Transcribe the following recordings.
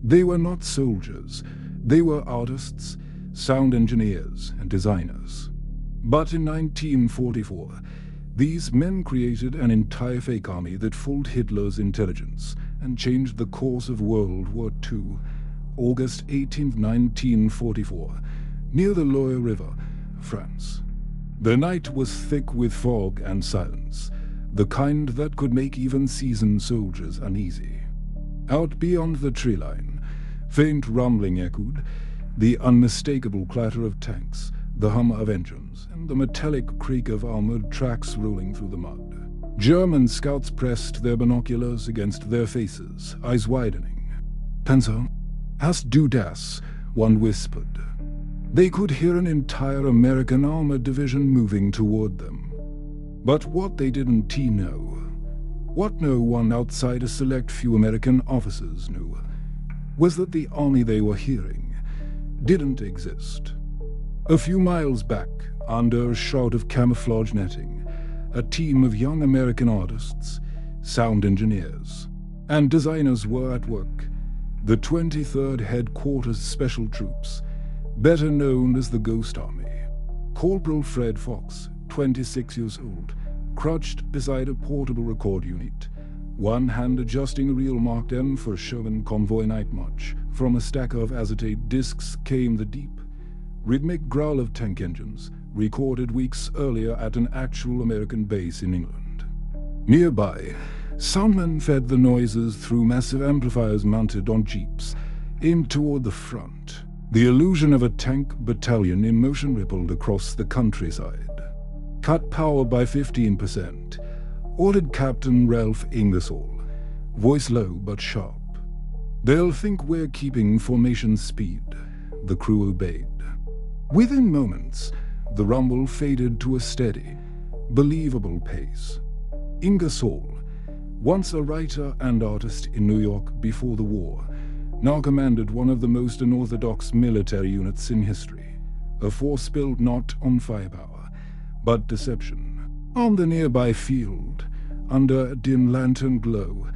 They were not soldiers. They were artists, sound engineers, and designers. But in 1944, these men created an entire fake army that fooled Hitler's intelligence and changed the course of World War II. August 18, 1944, near the Loire River, France. The night was thick with fog and silence, the kind that could make even seasoned soldiers uneasy. Out beyond the tree line, faint rumbling echoed, the unmistakable clatter of tanks, the hum of engines, and the metallic creak of armored tracks rolling through the mud. German scouts pressed their binoculars against their faces, eyes widening. "Panzer? Hast du das?" one whispered. They could hear an entire American armored division moving toward them. But what they didn't know, what no one outside a select few American officers knew, was that the army they were hearing didn't exist. A few miles back, under a shroud of camouflage netting, a team of young American artists, sound engineers, and designers were at work. The 23rd Headquarters Special Troops, better known as the Ghost Army. Corporal Fred Fox, 26 years old, crouched beside a portable record unit, one hand adjusting a reel marked N for Sherman Convoy Night March. From a stack of acetate discs came the deep, rhythmic growl of tank engines, recorded weeks earlier at an actual American base in England. Nearby, soundmen fed the noises through massive amplifiers mounted on jeeps, aimed toward the front. The illusion of a tank battalion in motion rippled across the countryside. "Cut power by 15%, ordered Captain Ralph Ingersoll, voice low but sharp. "They'll think we're keeping formation speed," the crew obeyed. Within moments, the rumble faded to a steady, believable pace. Ingersoll, once a writer and artist in New York before the war, now commanded one of the most unorthodox military units in history, a force built not on firepower, but deception. On the nearby field, under a dim lantern glow,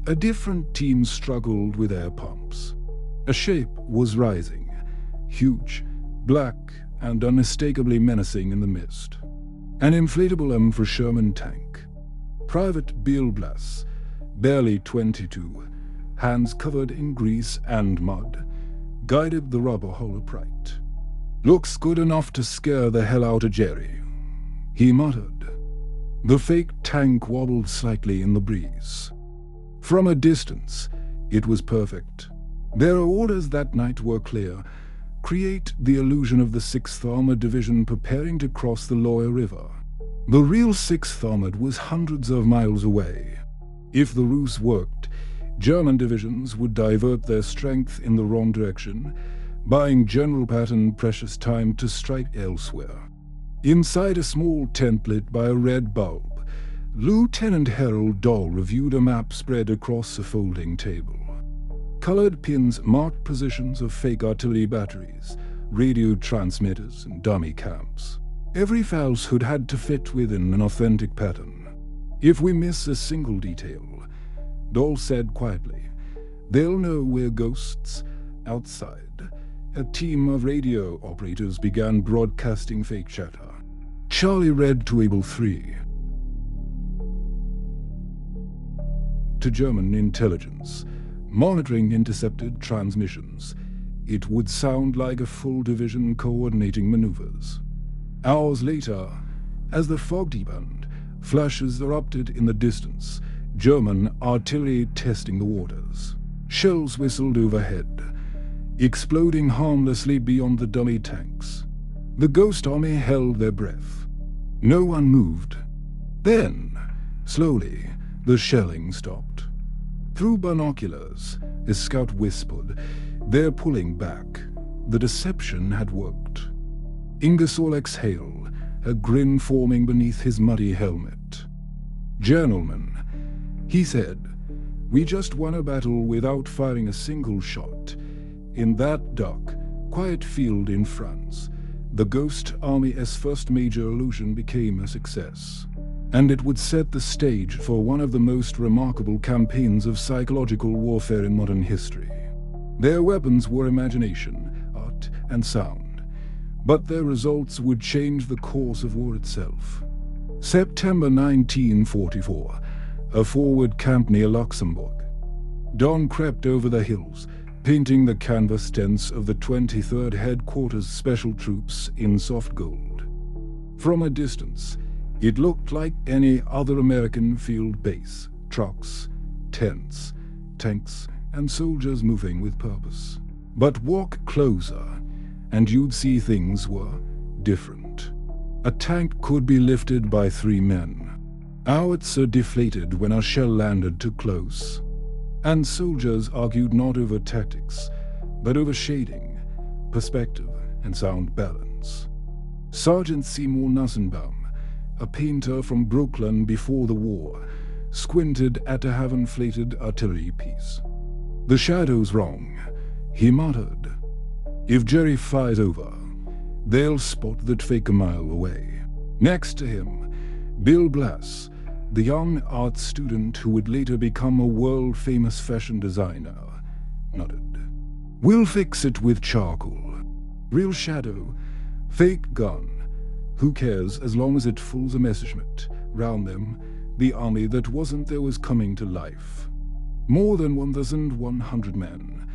a different team struggled with air pumps. A shape was rising, huge, black, and unmistakably menacing in the mist. An inflatable M for Sherman tank. Private Bill Blass, barely 22, hands covered in grease and mud, guided the rubber hull upright. "Looks good enough to scare the hell out of Jerry," he muttered. The fake tank wobbled slightly in the breeze. From a distance, it was perfect. Their orders that night were clear: create the illusion of the 6th Armored Division preparing to cross the Loire River. The real 6th Armored was hundreds of miles away. If the ruse worked, German divisions would divert their strength in the wrong direction, buying General Patton precious time to strike elsewhere. Inside a small tent lit by a red bulb, Lieutenant Harold Dahl reviewed a map spread across a folding table. Colored pins marked positions of fake artillery batteries, radio transmitters, and dummy camps. Every falsehood had to fit within an authentic pattern. "If we miss a single detail," Dahl said quietly, "they'll know we're ghosts." Outside, a team of radio operators began broadcasting fake chatter. Charlie read to Able 3. To German intelligence, monitoring intercepted transmissions. It would sound like a full division coordinating maneuvers. Hours later, as the fog deepened, flashes erupted in the distance, German artillery testing the waters. Shells whistled overhead, exploding harmlessly beyond the dummy tanks. The Ghost Army held their breath. No one moved. Then, slowly, the shelling stopped. Through binoculars, a scout whispered, "They're pulling back." The deception had worked. Ingersoll exhaled, a grin forming beneath his muddy helmet. "Gentlemen," he said, "we just won a battle without firing a single shot. In that dark, quiet field in France, the Ghost Army's first major illusion became a success. And it would set the stage for one of the most remarkable campaigns of psychological warfare in modern history." Their weapons were imagination, art, and sound, but their results would change the course of war itself. September 1944, a forward camp near Luxembourg. Dawn crept over the hills, painting the canvas tents of the 23rd Headquarters Special Troops in soft gold. From a distance, it looked like any other American field base: trucks, tents, tanks, and soldiers moving with purpose. But walk closer, and you'd see things were different. A tank could be lifted by 3 men. Howitzer deflated when a shell landed too close. And soldiers argued not over tactics, but over shading, perspective, and sound balance. Sergeant Seymour Nussenbaum, a painter from Brooklyn before the war, squinted at a half-inflated artillery piece. "The shadow's wrong," he muttered. "If Jerry fires over, they'll spot that fake a mile away." Next to him, Bill Blass, the young art student who would later become a world-famous fashion designer, nodded. "We'll fix it with charcoal. Real shadow, fake gun. Who cares as long as it fools a Messerschmitt? Round them, the army that wasn't there was coming to life." More than 1,100 men,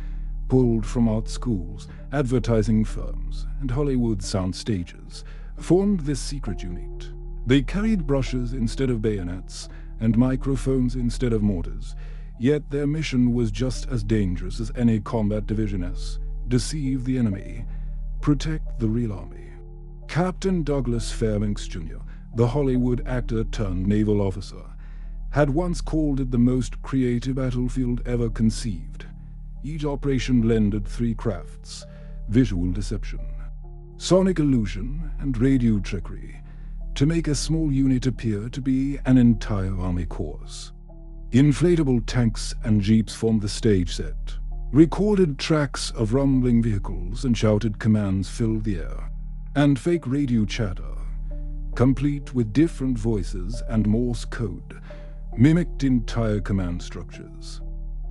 pulled from art schools, advertising firms, and Hollywood sound stages, formed this secret unit. They carried brushes instead of bayonets, and microphones instead of mortars, yet their mission was just as dangerous as any combat division has: deceive the enemy, protect the real army. Captain Douglas Fairbanks Jr., the Hollywood actor turned naval officer, had once called it the most creative battlefield ever conceived. Each operation blended 3 crafts: visual deception, sonic illusion, and radio trickery, to make a small unit appear to be an entire army corps. Inflatable tanks and jeeps formed the stage set. Recorded tracks of rumbling vehicles and shouted commands filled the air. And fake radio chatter, complete with different voices and Morse code, mimicked entire command structures.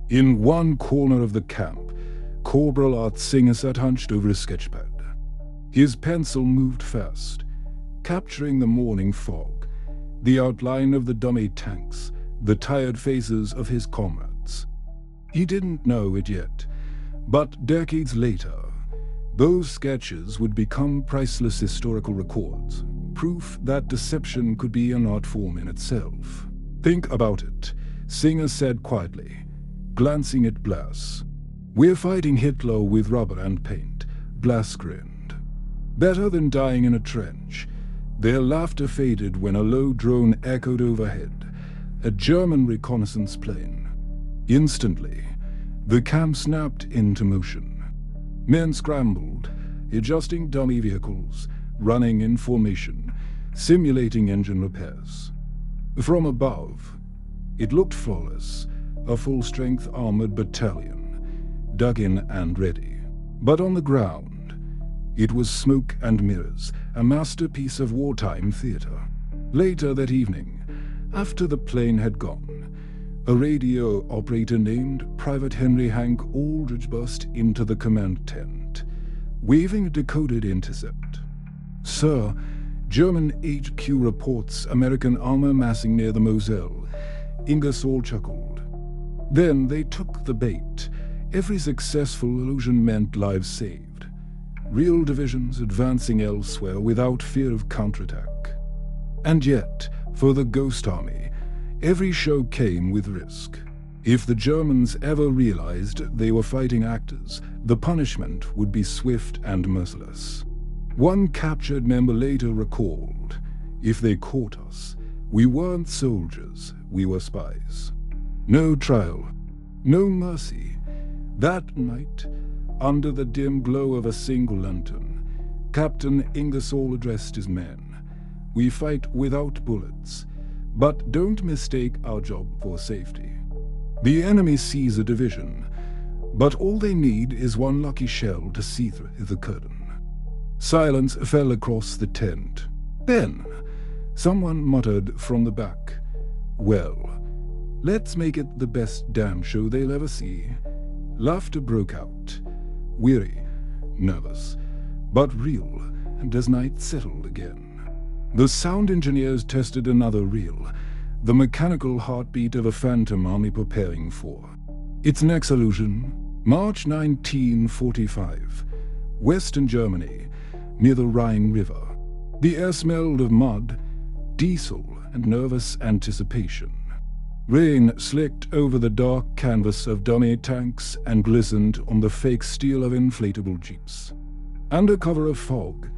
In one corner of the camp, Corporal Art Singer sat hunched over a sketchpad. His pencil moved fast, capturing the morning fog, the outline of the dummy tanks, the tired faces of his comrades. He didn't know it yet, but decades later, those sketches would become priceless historical records, proof that deception could be an art form in itself. "Think about it," Singer said quietly, glancing at Blass. "We're fighting Hitler with rubber and paint." Blass grinned. "Better than dying in a trench." Their laughter faded when a low drone echoed overhead, a German reconnaissance plane. Instantly, the camp snapped into motion. Men scrambled, adjusting dummy vehicles, running in formation, simulating engine repairs. From above, it looked flawless, a full-strength armored battalion, dug in and ready. But on the ground, it was smoke and mirrors, a masterpiece of wartime theater. Later that evening, after the plane had gone, a radio operator named Private Henry Hank Aldridge burst into the command tent, waving a decoded intercept. "Sir, German HQ reports American armor massing near the Moselle." Ingersoll chuckled. Then they took the bait. Every successful illusion meant lives saved. Real divisions advancing elsewhere without fear of counterattack. And yet, for the Ghost Army, every show came with risk. If the Germans ever realized they were fighting actors, the punishment would be swift and merciless. One captured member later recalled, "If they caught us, we weren't soldiers, we were spies." No trial, no mercy. That night, under the dim glow of a single lantern, Captain Ingersoll addressed his men. "We fight without bullets, but don't mistake our job for safety. The enemy sees a division, but all they need is one lucky shell to see through the curtain." Silence fell across the tent. Then, someone muttered from the back, "Well, let's make it the best damn show they'll ever see." Laughter broke out, weary, nervous, but real, and as night settled again. The sound engineers tested another reel, the mechanical heartbeat of a phantom army preparing for its next illusion. March 1945, Western Germany, near the Rhine River. The air smelled of mud, diesel, and nervous anticipation. Rain slicked over the dark canvas of dummy tanks and glistened on the fake steel of inflatable jeeps. Under cover of fog,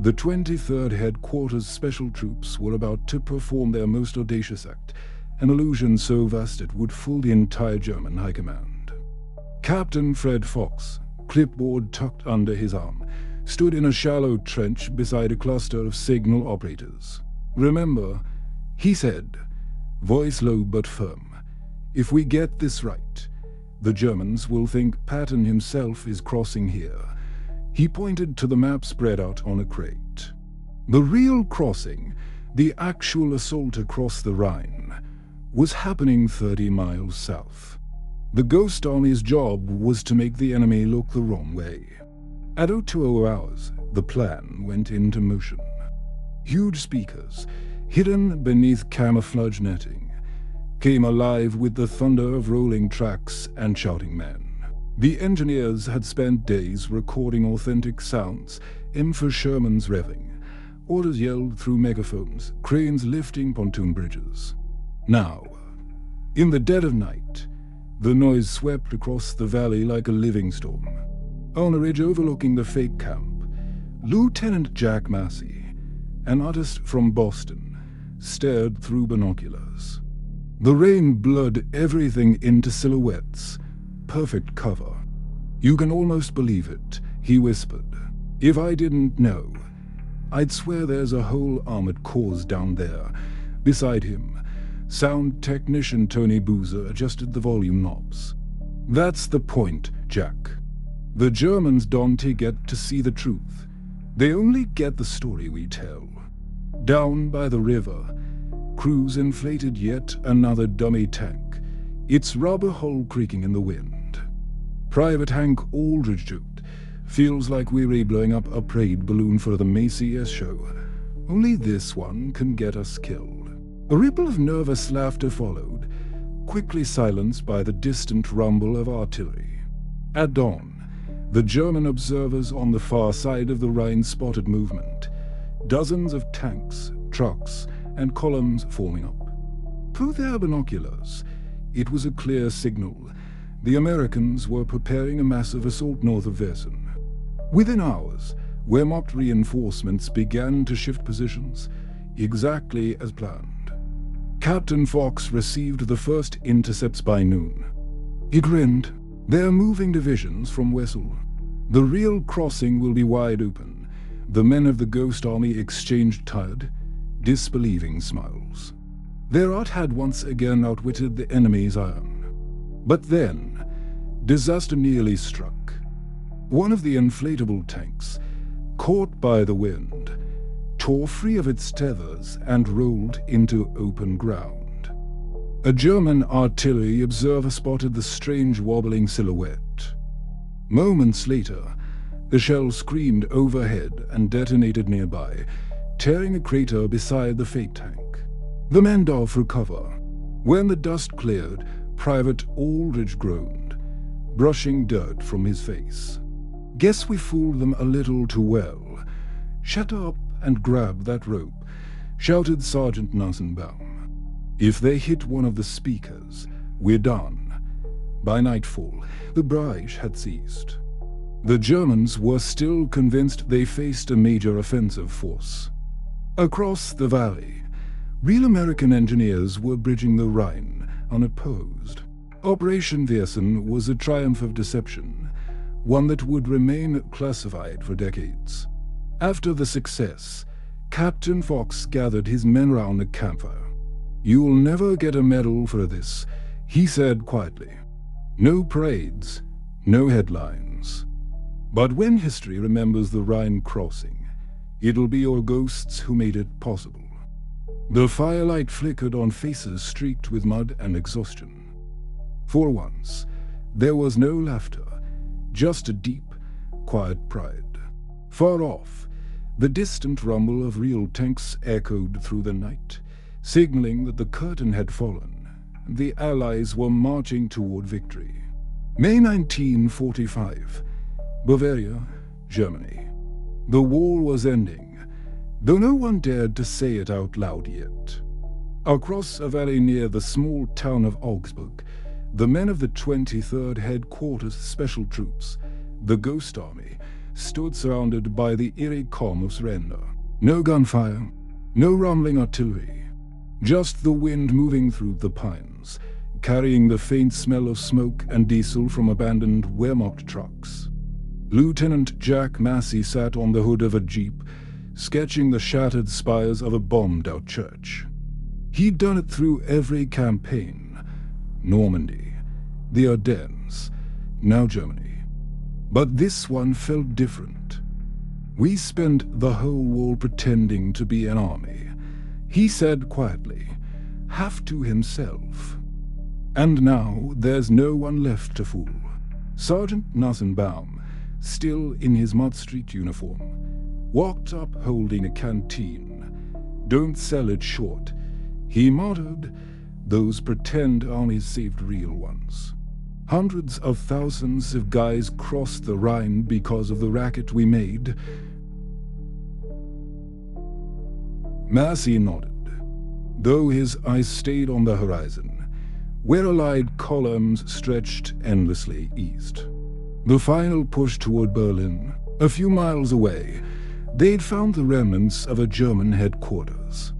the 23rd Headquarters Special Troops were about to perform their most audacious act, an illusion so vast it would fool the entire German high command. Captain Fred Fox, clipboard tucked under his arm, stood in a shallow trench beside a cluster of signal operators. "Remember," he said, voice low but firm, "if we get this right, the Germans will think Patton himself is crossing here." He pointed to the map spread out on a crate. The real crossing, the actual assault across the Rhine, was happening 30 miles south. The Ghost Army's job was to make the enemy look the wrong way. At 0200 hours, the plan went into motion. Huge speakers, hidden beneath camouflage netting, came alive with the thunder of rolling tracks and shouting men. The engineers had spent days recording authentic sounds, info Shermans revving, orders yelled through megaphones, cranes lifting pontoon bridges. Now, in the dead of night, the noise swept across the valley like a living storm. On a ridge overlooking the fake camp, Lieutenant Jack Massey, an artist from Boston, stared through binoculars. The rain blurred everything into silhouettes, perfect cover. "You can almost believe it," he whispered. "If I didn't know, I'd swear there's a whole armored corps down there." Beside him, sound technician Tony Boozer adjusted the volume knobs. "That's the point, Jack. The Germans don't get to see the truth. They only get the story we tell." Down by the river, crews inflated yet another dummy tank, its rubber hull creaking in the wind. Private Hank Aldridge joked, "Feels like we're blowing up a parade balloon for the Macy's show. Only this one can get us killed." A ripple of nervous laughter followed, quickly silenced by the distant rumble of artillery. At dawn, the German observers on the far side of the Rhine spotted movement. Dozens of tanks, trucks, and columns forming up. Through their binoculars, it was a clear signal. The Americans were preparing a massive assault north of Versen. Within hours, Wehrmacht reinforcements began to shift positions, exactly as planned. Captain Fox received the first intercepts by noon. He grinned. "They're moving divisions from Wessel. The real crossing will be wide open." The men of the Ghost Army exchanged tired, disbelieving smiles. Their art had once again outwitted the enemy's iron. But then, disaster nearly struck. One of the inflatable tanks, caught by the wind, tore free of its tethers and rolled into open ground. A German artillery observer spotted the strange wobbling silhouette. Moments later, the shell screamed overhead and detonated nearby, tearing a crater beside the fake tank. The men dove for cover. When the dust cleared, Private Aldridge groaned, brushing dirt from his face. "Guess we fooled them a little too well. Shut up and grab that rope," shouted Sergeant Nassenbaum. "If they hit one of the speakers, we're done." By nightfall, the barrage had ceased. The Germans were still convinced they faced a major offensive force. Across the valley, real American engineers were bridging the Rhine, unopposed. Operation Versen was a triumph of deception, one that would remain classified for decades. After the success, Captain Fox gathered his men round a campfire. "You'll never get a medal for this," he said quietly. "No parades, no headlines. But when history remembers the Rhine crossing, it'll be your ghosts who made it possible." The firelight flickered on faces streaked with mud and exhaustion. For once, There was no laughter, just a deep, quiet pride. Far off, the distant rumble of real tanks echoed through the night, signaling that the curtain had fallen. The Allies were marching toward victory. May 1945, Bavaria, Germany. The war was ending, though no one dared to say it out loud yet. Across a valley near the small town of Augsburg, the men of the 23rd Headquarters Special Troops, the Ghost Army, stood surrounded by the eerie calm of surrender. No gunfire, no rumbling artillery, just the wind moving through the pines, carrying the faint smell of smoke and diesel from abandoned Wehrmacht trucks. Lieutenant Jack Massey sat on the hood of a jeep, sketching the shattered spires of a bombed-out church. He'd done it through every campaign: Normandy, the Ardennes, now Germany. But this one felt different. "We spent the whole war pretending to be an army," he said quietly, half to himself. "And now there's no one left to fool." Sergeant Nassenbaum, still in his Mud Street uniform, walked up holding a canteen. "Don't sell it short," he muttered. "Those pretend armies saved real ones. Hundreds of thousands of guys crossed the Rhine because of the racket we made." Massey nodded, though his eyes stayed on the horizon, where Allied columns stretched endlessly east. The final push toward Berlin. A few miles away, they'd found the remnants of a German headquarters.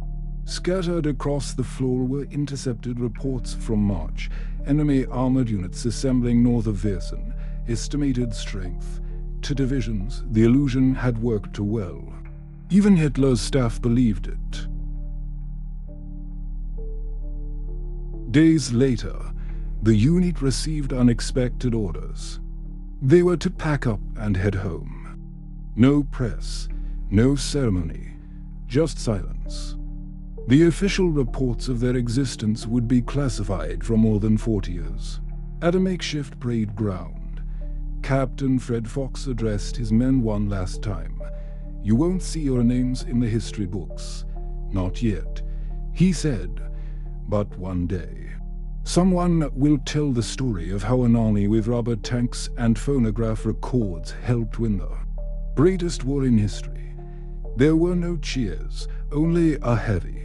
Scattered across the floor were intercepted reports from March, enemy armored units assembling north of Viersen, estimated strength. To divisions, the illusion had worked too well. Even Hitler's staff believed it. Days later, the unit received unexpected orders. They were to pack up and head home. No press, no ceremony, just silence. The official reports of their existence would be classified for more than 40 years. At a makeshift parade ground, Captain Fred Fox addressed his men one last time. "You won't see your names in the history books. Not yet," he said, "but one day. Someone will tell the story of how an army with rubber tanks and phonograph records helped win the greatest war in history." There were no cheers, only a heavy,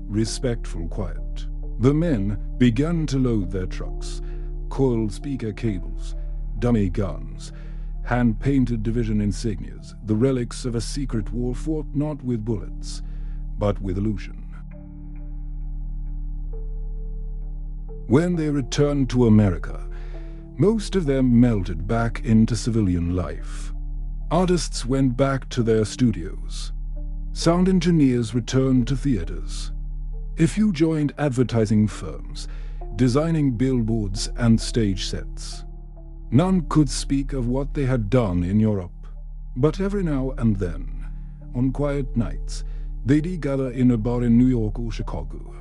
respectful quiet. The men began to load their trucks: coiled speaker cables, dummy guns, hand-painted division insignias, the relics of a secret war fought not with bullets, but with illusion. When they returned to America, most of them melted back into civilian life. Artists went back to their studios. Sound engineers returned to theaters. A few joined advertising firms, designing billboards and stage sets. None could speak of what they had done in Europe, but every now and then, on quiet nights, they'd gather in a bar in New York or Chicago,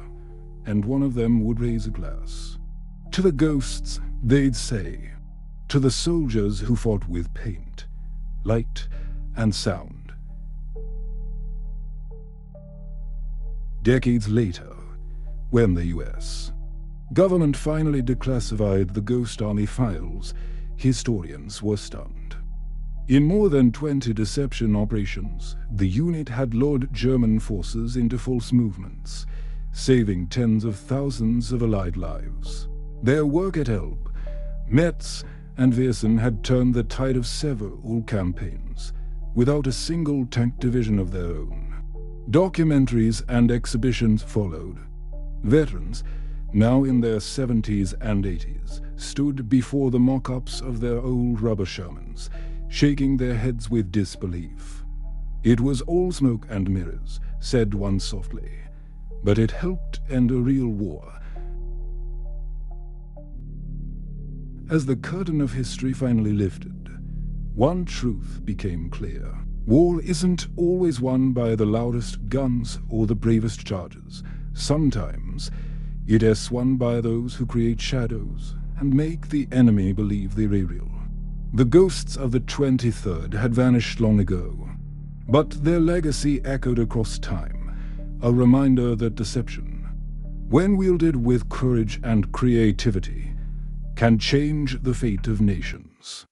and one of them would raise a glass. To the ghosts, they'd say, to the soldiers who fought with paint, light, and sound. Decades later, when the US government finally declassified the Ghost Army files, historians were stunned. In more than 20 deception operations, the unit had lured German forces into false movements, saving tens of thousands of Allied lives. Their work at Elbe, Metz, and Viersen had turned the tide of several campaigns, without a single tank division of their own. Documentaries and exhibitions followed. Veterans, now in their 70s and 80s, stood before the mock-ups of their old rubber Shermans, shaking their heads with disbelief. "It was all smoke and mirrors," said one softly, "but it helped end a real war." As the curtain of history finally lifted, one truth became clear. War isn't always won by the loudest guns or the bravest charges. Sometimes it is won by those who create shadows and make the enemy believe they were real. The ghosts of the 23rd had vanished long ago, but their legacy echoed across time, a reminder that deception, when wielded with courage and creativity, can change the fate of nations.